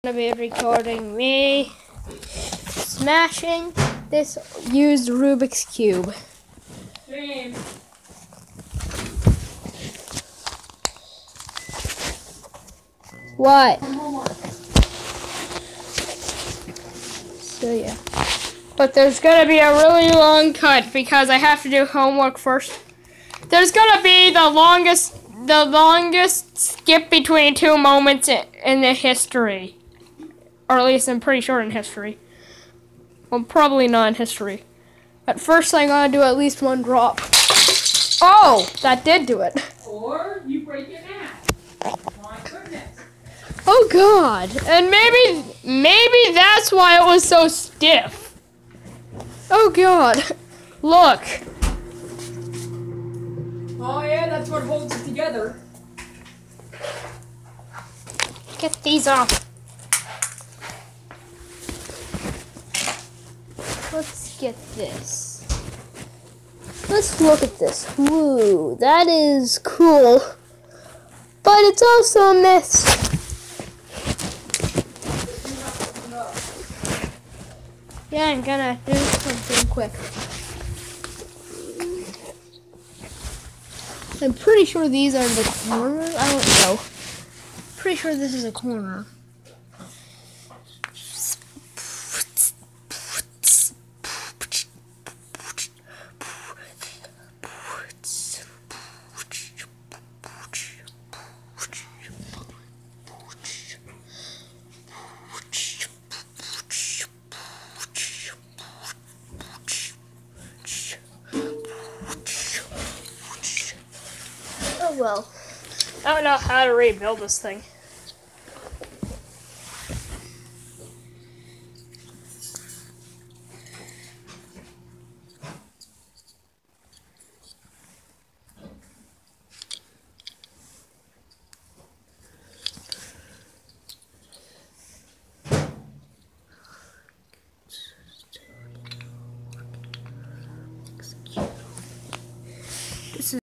Gonna be recording me smashing this used Rubik's Cube. James. What? So yeah. But there's gonna be a really long cut because I have to do homework first. There's gonna be the longest skip between two moments in the history. Or at least I'm pretty sure in history. Well, probably not in history. But first I gotta do at least one drop. Oh! That did do it. Or you break your neck. My goodness. Oh god. And maybe that's why it was so stiff. Oh god. Look. Oh yeah, that's what holds it together. Get these off. Let's get this. Let's look at this. Woo, that is cool. But it's also a mess. Yeah, I'm gonna do something quick. I'm pretty sure these are the corners. I don't know. Pretty sure this is a corner. Oh well. I don't know how to rebuild this thing.